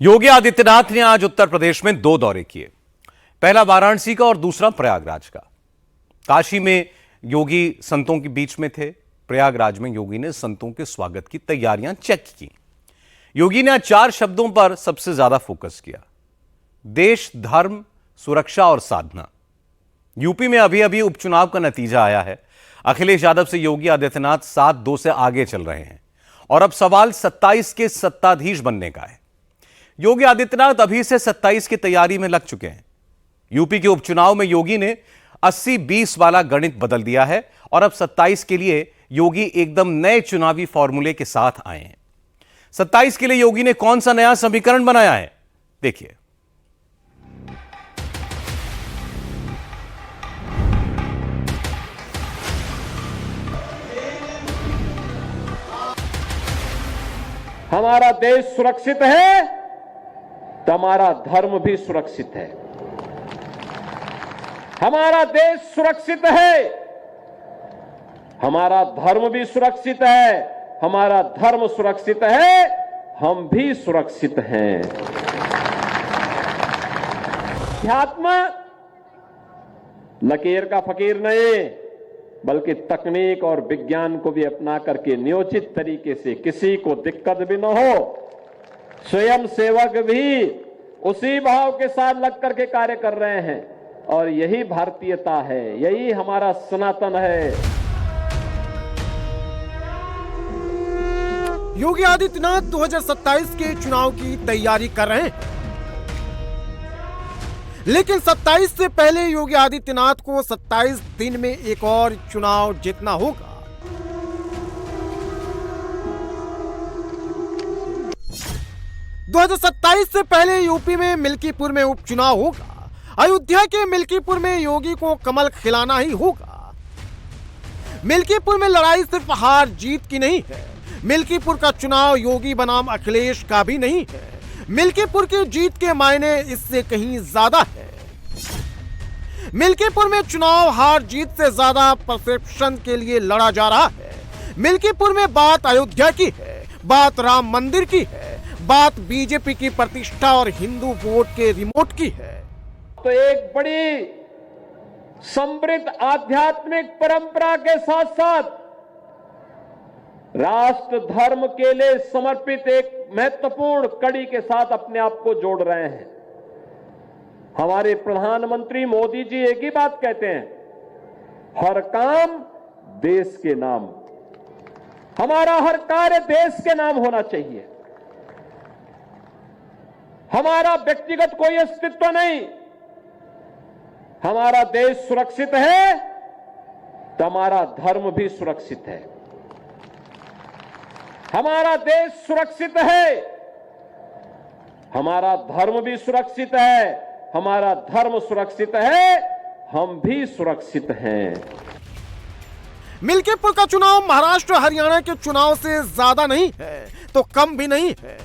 योगी आदित्यनाथ ने आज उत्तर प्रदेश में 2 दौरे किए। पहला वाराणसी का और दूसरा प्रयागराज का। काशी में योगी संतों के बीच में थे। प्रयागराज में योगी ने संतों के स्वागत की तैयारियां चेक की। योगी ने आज 4 शब्दों पर सबसे ज्यादा फोकस किया: देश, धर्म, सुरक्षा और साधना। यूपी में अभी अभी उपचुनाव का नतीजा आया है। अखिलेश यादव से योगी आदित्यनाथ 7-2 से आगे चल रहे हैं और अब सवाल 27 के सत्ताधीश बनने का है। योगी आदित्यनाथ अभी से 27 की तैयारी में लग चुके हैं। यूपी के उपचुनाव में योगी ने 80-20 वाला गणित बदल दिया है और अब 27 के लिए योगी एकदम नए चुनावी फॉर्मूले के साथ आए हैं। 27 के लिए योगी ने कौन सा नया समीकरण बनाया है, देखिए। हमारा देश सुरक्षित है तो हमारा धर्म भी सुरक्षित है। हमारा देश सुरक्षित है, हमारा धर्म भी सुरक्षित है। हमारा धर्म सुरक्षित है, हम भी सुरक्षित हैं। अध्यात्म लकीर का फकीर नहीं, बल्कि तकनीक और विज्ञान को भी अपना करके नियोजित तरीके से किसी को दिक्कत भी न हो, स्वयं सेवक भी उसी भाव के साथ लग करके कार्य कर रहे हैं। और यही भारतीयता है, यही हमारा सनातन है। योगी आदित्यनाथ 2027 के चुनाव की तैयारी कर रहे हैं, लेकिन 27 से पहले योगी आदित्यनाथ को 27 दिन में एक और चुनाव जीतना होगा। (2027) से पहले यूपी में मिल्कीपुर में उपचुनाव होगा। अयोध्या के मिल्कीपुर में योगी को कमल खिलाना ही होगा। मिल्कीपुर में लड़ाई सिर्फ हार जीत की नहीं है। मिल्कीपुर का चुनाव योगी बनाम अखिलेश का भी नहीं है। मिल्कीपुर की जीत के मायने इससे कहीं ज्यादा है। मिल्कीपुर में चुनाव हार जीत से ज्यादा परसेप्शन के लिए लड़ा जा रहा है। मिल्कीपुर में बात अयोध्या की है, बात राम मंदिर की है, बात बीजेपी की प्रतिष्ठा और हिंदू वोट के रिमोट की है। तो एक बड़ी समृद्ध आध्यात्मिक परंपरा के साथ साथ राष्ट्र धर्म के लिए समर्पित एक महत्वपूर्ण कड़ी के साथ अपने आप को जोड़ रहे हैं। हमारे प्रधानमंत्री मोदी जी एक ही बात कहते हैं, हर काम देश के नाम। हमारा हर कार्य देश के नाम होना चाहिए। हमारा व्यक्तिगत कोई अस्तित्व नहीं। हमारा देश सुरक्षित है तो हमारा धर्म भी सुरक्षित है। हमारा देश सुरक्षित है, हमारा धर्म भी सुरक्षित है। हमारा धर्म सुरक्षित है, हम भी सुरक्षित हैं। मिल्कीपुर का चुनाव महाराष्ट्र हरियाणा के चुनाव से ज्यादा नहीं है तो कम भी नहीं है।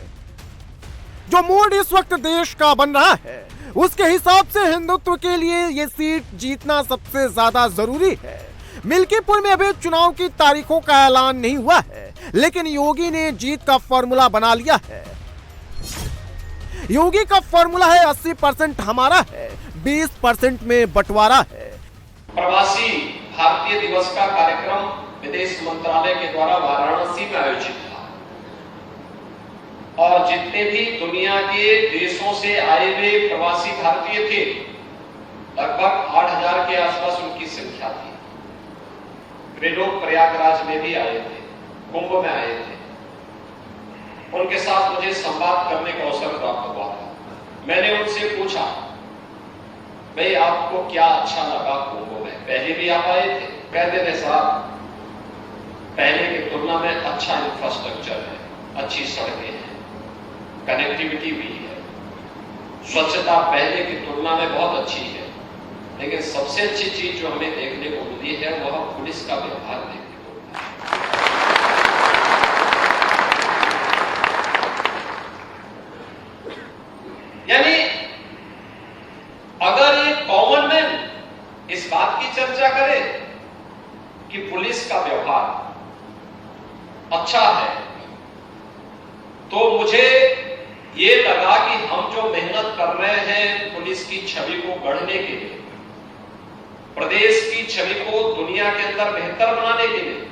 जो मूड इस वक्त देश का बन रहा है, उसके हिसाब से हिंदुत्व के लिए ये सीट जीतना सबसे ज्यादा जरूरी है। मिल्कीपुर में अभी चुनाव की तारीखों का ऐलान नहीं हुआ है, लेकिन योगी ने जीत का फॉर्मूला बना लिया है। योगी का फॉर्मूला है 80% हमारा है, 20% में बंटवारा है। प्रवासी भारतीय दिवस का कार्यक्रम विदेश मंत्रालय के द्वारा वाराणसी में आयोजित था और जितने भी दुनिया के देशों से आए हुए प्रवासी भारतीय थे, लगभग 8,000 के आसपास उनकी संख्या थी। वे लोग प्रयागराज में भी आए थे, कुंभ में आए थे। उनके साथ मुझे संवाद करने का अवसर प्राप्त हुआ था। मैंने उनसे पूछा, भाई आपको क्या अच्छा लगा कुंभ में? पहले भी आप आए थे? कहते थे साहब, पहले की तुलना में अच्छा इंफ्रास्ट्रक्चर है, अच्छी सड़कें हैं, कनेक्टिविटी भी है, स्वच्छता पहले की तुलना में बहुत अच्छी है, लेकिन सबसे अच्छी चीज जो हमें देखने को मिली है वह पुलिस का व्यवहार देखने को मिला है। यानी अगर ये कॉमन मैन इस बात की चर्चा करे कि पुलिस का व्यवहार अच्छा है, तो मुझे ये लगा कि हम जो मेहनत कर रहे हैं पुलिस की छवि को गढ़ने के लिए, प्रदेश की छवि को दुनिया के अंदर बेहतर बनाने के लिए,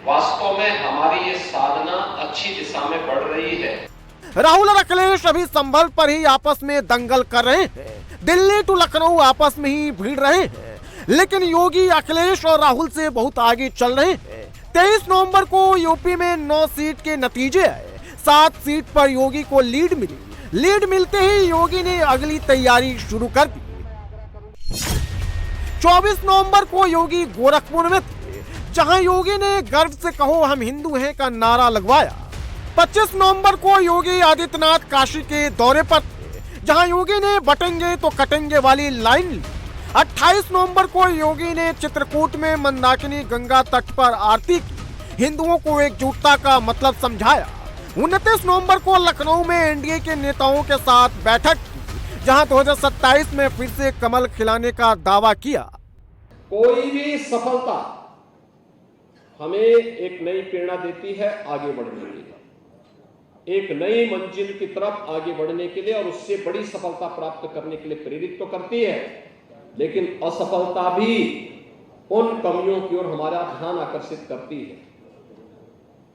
वास्तव में हमारी ये साधना अच्छी दिशा में बढ़ रही है। राहुल और अखिलेश अभी संभल पर ही आपस में दंगल कर रहे हैं, दिल्ली टू लखनऊ आपस में ही भिड़ रहे हैं, लेकिन योगी अखिलेश और राहुल से बहुत आगे चल रहे हैं। 23 नवंबर को यूपी में 9 सीट के नतीजे आए, 7 सीट पर योगी को लीड मिली। लीड मिलते ही योगी ने अगली तैयारी शुरू कर दी। 24 नवंबर को योगी गोरखपुर में थे, जहां योगी ने गर्व से कहो हम हिंदू हैं का नारा लगवाया। 25 नवंबर को योगी आदित्यनाथ काशी के दौरे पर थे, जहां योगी ने बटेंगे तो कटेंगे वाली लाइन ली। 28 नवंबर को योगी ने चित्रकूट में मंदाकिनी गंगा तट पर आरती की, हिंदुओं को एकजुटता का मतलब समझाया। 29 नवंबर को लखनऊ में एनडीए के नेताओं के साथ बैठक की, जहां 2027 में फिर से कमल खिलाने का दावा किया। कोई भी सफलता हमें एक नई प्रेरणा देती है आगे बढ़ने के लिए, एक नई मंजिल की तरफ आगे बढ़ने के लिए, और उससे बड़ी सफलता प्राप्त करने के लिए प्रेरित तो करती है, लेकिन असफलता भी उन कमियों की ओर हमारा ध्यान आकर्षित करती है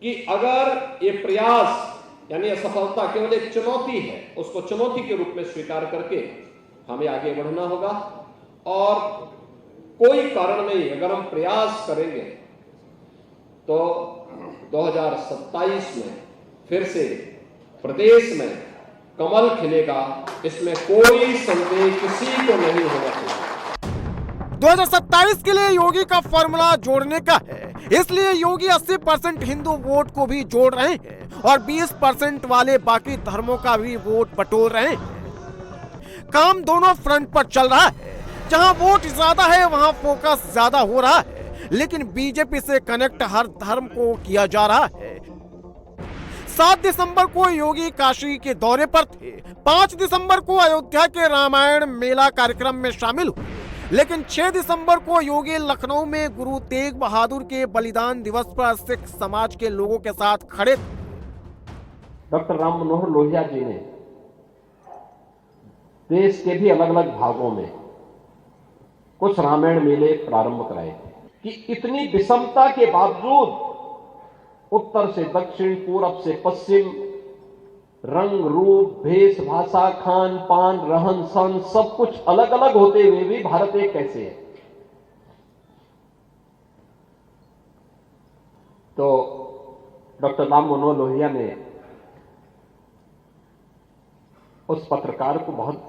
कि अगर ये प्रयास यानी असफलता केवल एक चुनौती है, उसको चुनौती के रूप में स्वीकार करके हमें आगे बढ़ना होगा। और कोई कारण नहीं, अगर हम प्रयास करेंगे तो 2027 में फिर से प्रदेश में कमल खिलेगा, इसमें कोई संदेह किसी को नहीं होगा चाहिए। 2027 के लिए योगी का फॉर्मूला जोड़ने का है, इसलिए योगी 80% हिंदू वोट को भी जोड़ रहे हैं और 20% वाले बाकी धर्मों का भी वोट बटोर रहे हैं। काम दोनों फ्रंट पर चल रहा है, जहां वोट ज्यादा है वहां फोकस ज्यादा हो रहा है, लेकिन बीजेपी से कनेक्ट हर धर्म को किया जा रहा है। 7 दिसंबर को योगी काशी के दौरे पर थे, 5 दिसंबर को अयोध्या के रामायण मेला कार्यक्रम में शामिल हुए, लेकिन 6 दिसंबर को योगी लखनऊ में गुरु तेग बहादुर के बलिदान दिवस पर सिख समाज के लोगों के साथ खड़े थे। डॉक्टर राम मनोहर लोहिया जी ने देश के भी अलग अलग भागों में कुछ रामायण मेले प्रारंभ कराए थे कि इतनी विषमता के बावजूद उत्तर से दक्षिण, पूरब से पश्चिम, रंग रूप, भेष भाषा, खान पान, रहन सहन सब कुछ अलग अलग होते हुए भी भारत एक कैसे है। तो डॉक्टर राम मनोहर लोहिया ने उस पत्रकार को बहुत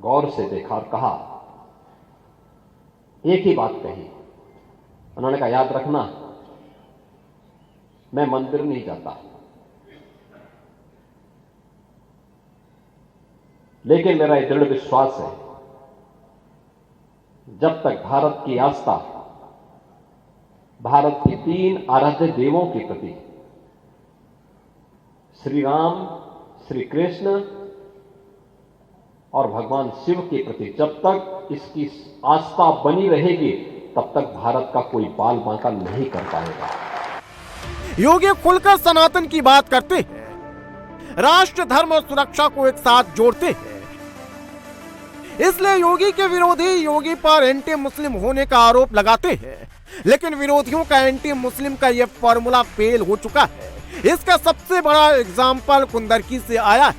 गौर से देखा और कहा, एक ही बात कही। उन्होंने कहा, याद रखना मैं मंदिर नहीं जाता, लेकिन मेरा यह दृढ़ विश्वास है जब तक भारत की आस्था भारत के 3 आराध्य देवों के प्रति श्री राम, श्री कृष्ण और भगवान शिव के प्रति जब तक इसकी आस्था बनी रहेगी, तब तक भारत का कोई बाल बांका नहीं कर पाएगा। योगी खुलकर सनातन की बात करते हैं, राष्ट्र, धर्म और सुरक्षा को एक साथ जोड़ते हैं। इसलिए योगी के विरोधी योगी पर एंटी मुस्लिम होने का आरोप लगाते हैं, लेकिन विरोधियों का एंटी मुस्लिम का यह फॉर्मूला फेल हो चुका है। इसका सबसे बड़ा एग्जाम्पल कुंदरकी से आया है।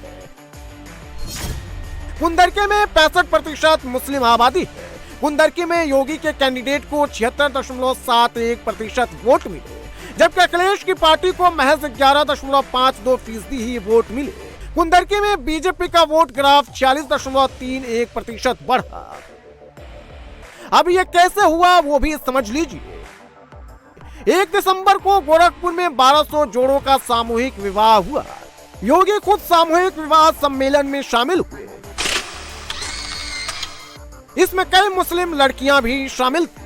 कुंदरकी में 65% मुस्लिम आबादी है। कुंदरकी में योगी के कैंडिडेट को 76.71% वोट मिले, जबकि अखिलेश की पार्टी को महज 11.52% ही वोट मिले। कुंदरकी में बीजेपी का वोट ग्राफ 40.31% बढ़ा। अब यह कैसे हुआ वो भी समझ लीजिए। 1 दिसंबर को गोरखपुर में 1200 जोड़ों का सामूहिक विवाह हुआ। योगी खुद सामूहिक विवाह सम्मेलन में शामिल हुए। इसमें कई मुस्लिम लड़कियां भी शामिल थी।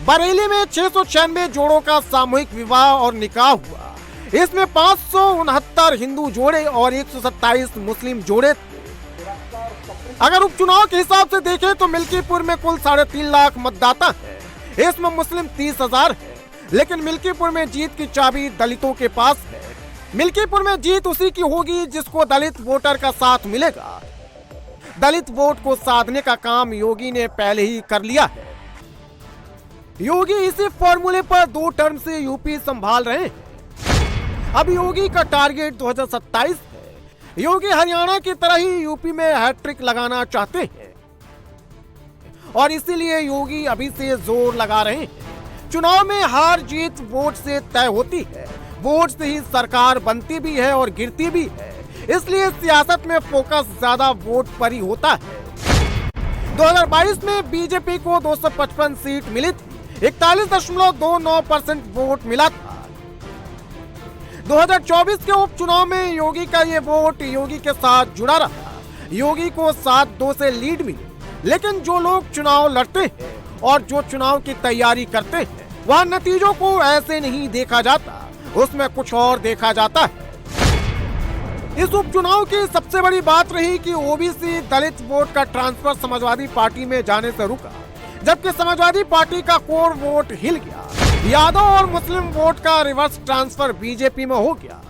बरेली में 696 जोड़ों का सामूहिक विवाह और निकाह हुआ। इसमें 569 हिंदू जोड़े और 127 मुस्लिम जोड़े थे। अगर उपचुनाव के हिसाब से देखें तो मिल्कीपुर में कुल 3.5 लाख मतदाता हैं। इसमें मुस्लिम 30,000 है, लेकिन मिल्कीपुर में जीत की चाबी दलितों के पास है। मिल्कीपुर में जीत उसी की होगी जिसको दलित वोटर का साथ मिलेगा। दलित वोट को साधने का काम योगी ने पहले ही कर लिया है। योगी इसी फॉर्मूले पर 2 टर्म से यूपी संभाल रहे हैं। अब योगी का टारगेट 2027 है। योगी हरियाणा की तरह ही यूपी में हैट्रिक लगाना चाहते हैं और इसीलिए योगी अभी से जोर लगा रहे हैं। चुनाव में हार जीत वोट से तय होती है। वोट से ही सरकार बनती भी है और गिरती भी है। इसलिए सियासत में फोकस ज्यादा वोट पर ही होता है। 2022 में बीजेपी को 255 सीट मिली थी, 41.29% वोट मिला था। 2024 के उपचुनाव में योगी का ये वोट योगी के साथ जुड़ा रहा। योगी को 7-2 से लीड मिली, लेकिन जो लोग चुनाव लड़ते हैं और जो चुनाव की तैयारी करते हैं वह नतीजों को ऐसे नहीं देखा जाता, उसमें कुछ और देखा जाता है। इस उपचुनाव की सबसे बड़ी बात रही कि ओबीसी दलित वोट का ट्रांसफर समाजवादी पार्टी में जाने से रुका, जबकि समाजवादी पार्टी का कोर वोट हिल गया। यादव और मुस्लिम वोट का रिवर्स ट्रांसफर बीजेपी में हो गया।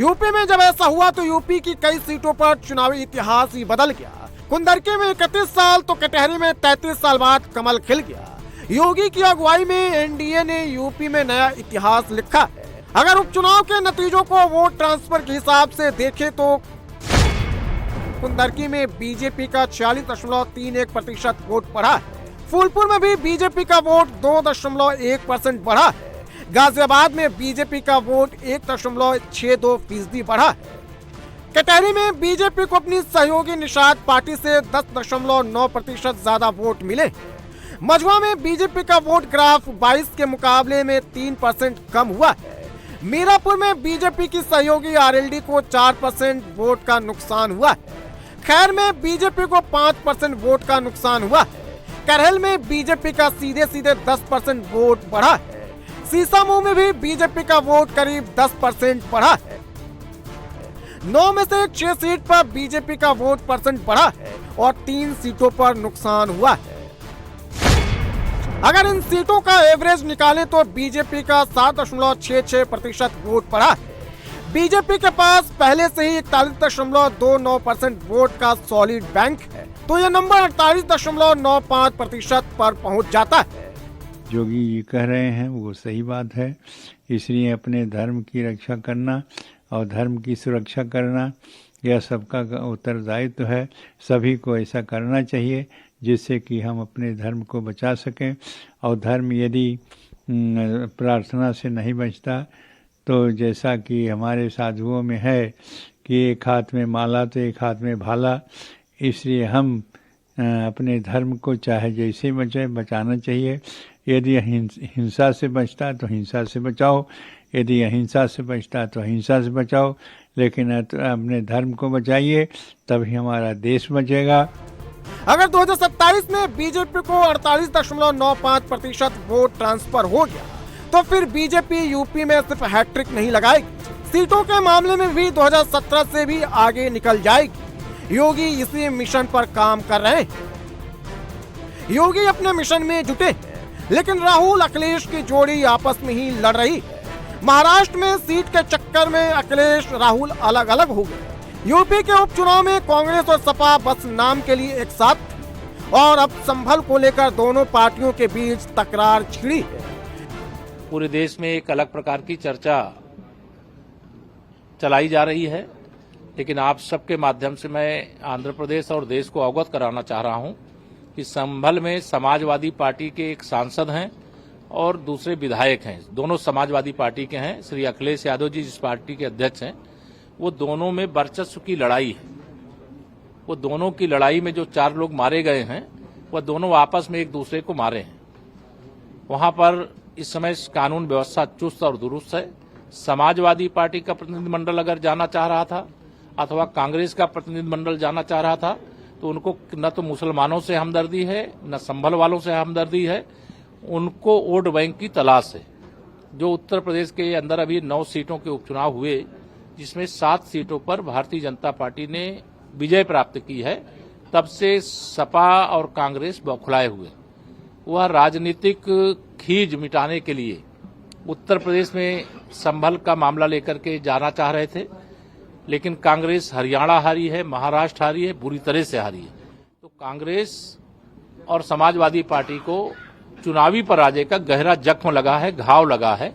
यूपी में जब ऐसा हुआ तो यूपी की कई सीटों पर चुनावी इतिहास ही बदल गया। कुंदरके में 31 साल तो कटहरी में 33 साल बाद कमल खिल गया। योगी की अगुवाई में एनडीए ने यूपी में नया इतिहास लिखा है। अगर उपचुनाव के नतीजों को वोट ट्रांसफर के हिसाब से देखें तो कुंदरकी में बीजेपी का 46.31% वोट बढ़ा है। फूलपुर में भी बीजेपी का वोट 2.1% बढ़ा है। गाजियाबाद में बीजेपी का वोट 1.62% बढ़ा है। कटहरी में बीजेपी को अपनी सहयोगी निषाद पार्टी से 10.9% ज्यादा वोट मिले। मझवा में बीजेपी का वोट ग्राफ 22 के मुकाबले में 3% कम हुआ है। मीरापुर में बीजेपी की सहयोगी आरएलडी को 4% वोट का नुकसान हुआ है। खैर में बीजेपी को 5% वोट का नुकसान हुआ है। करहल में बीजेपी का सीधे 10% वोट बढ़ा है। सीसामऊ में भी बीजेपी का वोट करीब 10% बढ़ा है। 9 में से 6 सीट पर बीजेपी का वोट परसेंट बढ़ा है और 3 सीटों पर नुकसान हुआ है। अगर इन सीटों का एवरेज निकालें तो बीजेपी का 7.66% वोट बढ़ा है। बीजेपी के पास पहले से ही 41.29% वोट का सॉलिड बैंक है, तो यह नंबर 48.95% पर पहुंच जाता है। योगी ये कह रहे हैं वो सही बात है। इसलिए अपने धर्म की रक्षा करना और धर्म की सुरक्षा करना यह सबका उत्तरदायित्व है। सभी को ऐसा करना चाहिए जिससे कि हम अपने धर्म को बचा सकें। और धर्म यदि प्रार्थना से नहीं बचता तो जैसा कि हमारे साधुओं में है कि एक हाथ में माला तो एक हाथ में भाला, इसलिए हम अपने धर्म को चाहे जैसे बचाना चाहिए। यदि हिंसा से बचता तो हिंसा से बचाओ, यदि अहिंसा से बचता तो अहिंसा से बचाओ, लेकिन अपने धर्म को बचाइए तभी हमारा देश बचेगा। अगर 2027 में बीजेपी को 48.95% वोट ट्रांसफर हो गया तो फिर बीजेपी यूपी में सिर्फ हैट्रिक नहीं लगाएगी, सीटों के मामले में भी 2017 से भी आगे निकल जाएगी। योगी इसी मिशन पर काम कर रहे हैं। योगी अपने मिशन में जुटे हैं, लेकिन राहुल अखिलेश की जोड़ी आपस में ही लड़ रही है। महाराष्ट्र में सीट के चक्कर में अखिलेश राहुल अलग अलग हो गए। यूपी के उपचुनाव में कांग्रेस और सपा बस नाम के लिए एक साथ थी और अब संभल को लेकर दोनों पार्टियों के बीच तकरार छिड़ी है। पूरे देश में एक अलग प्रकार की चर्चा चलाई जा रही है, लेकिन आप सबके माध्यम से मैं आंध्र प्रदेश और देश को अवगत कराना चाह रहा हूं कि संभल में समाजवादी पार्टी के एक सांसद हैं और दूसरे विधायक हैं। दोनों समाजवादी पार्टी के हैं। श्री अखिलेश यादव जी जिस पार्टी के अध्यक्ष हैं, वो दोनों में वर्चस्व की लड़ाई है। वो दोनों की लड़ाई में जो 4 लोग मारे गए हैं वह दोनों आपस में एक दूसरे को मारे हैं। वहां पर इस समय कानून व्यवस्था चुस्त और दुरुस्त है। समाजवादी पार्टी का प्रतिनिधिमंडल अगर जाना चाह रहा था अथवा कांग्रेस का प्रतिनिधिमंडल जाना चाह रहा था तो उनको न तो मुसलमानों से हमदर्दी है न संभल वालों से हमदर्दी है, उनको वोट बैंक की तलाश है। जो उत्तर प्रदेश के अंदर अभी 9 सीटों के उपचुनाव हुए, जिसमें 7 सीटों पर भारतीय जनता पार्टी ने विजय प्राप्त की है, तब से सपा और कांग्रेस बौखलाए हुए। वह राजनीतिक खीज मिटाने के लिए उत्तर प्रदेश में संभल का मामला लेकर के जाना चाह रहे थे, लेकिन कांग्रेस हरियाणा हारी है, महाराष्ट्र हारी है, बुरी तरह से हारी है। तो कांग्रेस और समाजवादी पार्टी को चुनावी पराजय का गहरा जख्म लगा है, घाव लगा है।